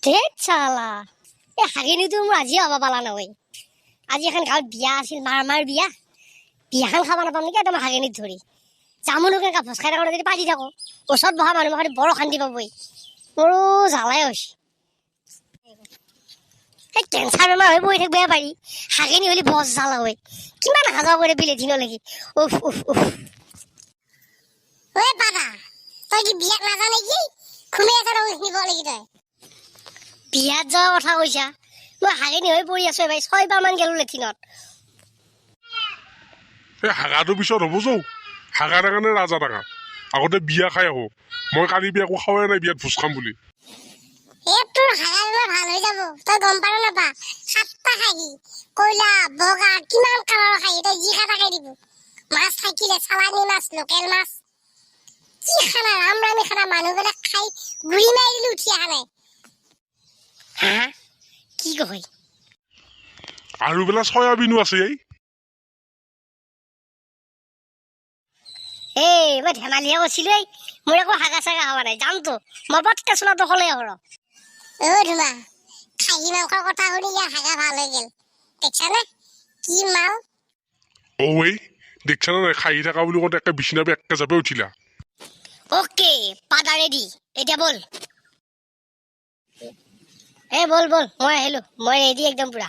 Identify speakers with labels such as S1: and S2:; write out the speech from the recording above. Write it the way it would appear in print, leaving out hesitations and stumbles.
S1: ধেত চালা এই হাগিনিটো মোৰ আজি হ'ব পালা নহয়। আজি এখন গাঁৱত বিয়া আছিল, মাৰ বিয়া। বিয়াখন খাব নাপাম নেকি একদম হাগিনিত ধৰি জামুনো কেনেকা ভোজ খাই থাকোঁতে যদি পাতি থাকো ওচৰত বহা মানুহ মাৰি বৰ অশান্তি পাবই। মোৰো জ্বালাই হৈছে। সেই কেঞ্চাৰ বেমাৰ হৈ পৰি থাকিব পাৰি, হাগিনি হ'লে বৰ জ্বালা হয়। কিমান হাজা কৰে বিলেধিনলৈকে। উফ উফ উফ। ঐ পাদা, তই কি বিয়াত নাযাৱ নেকি? ঘুমি আছ নিব লাগি তই বিয়াত যোৱা কথা কৈছা? মই হাগিনি হৈ পৰি আছো ভাই, 6 বাৰ মান গেলো লেট্ৰিনত।
S2: এই হাগাটো পিছত হ'ব যৌ, হাগাৰ কাৰণে ৰাজা ডাঙা। আগতে বিয়া খাই আহো। মই কালি বিয়া একো খাওয়াই নাই বিয়াত ভোজ খাম বুলি।
S1: তোৰ হাগা বেমাৰ ভাল হৈ যাব, তই গম পাৰ নাপা? 7টা খাহি কয়লা বগা কিমান কালাৰৰ খাহি, তই যি খাটা খাই দিব। মাছ থাকিলে চালানী মাছ, লোকেল মাছ, কি খানা ৰামৰামি খানা। মানুহবিলাক খাই গুৰি মাৰি দিলে উঠি অহা নাই। হা কি কয়?
S2: আৰু বোলে চয়াবিনো আছে।
S1: মই ধেমালিহে কৈছিলো। মোৰ একো হাগা চাগা হোৱা নাই, যামতো মই পটকে চোলাটো হ'লেই হৰ। ধুমা খাহী মাংসৰ কথা শুনি ইয়াৰ হাগা ভাল হৈ গেল, দেখিছানে কি মাল।
S2: দেখছা নাই খাই থকা বুলি কওঁতে একে বিচনা একে জাপে উঠিলা।
S1: অকে পাদা ৰেডি, এতিয়া বল। বল মই আহিলো, মই ৰেডি একদম পুৰা।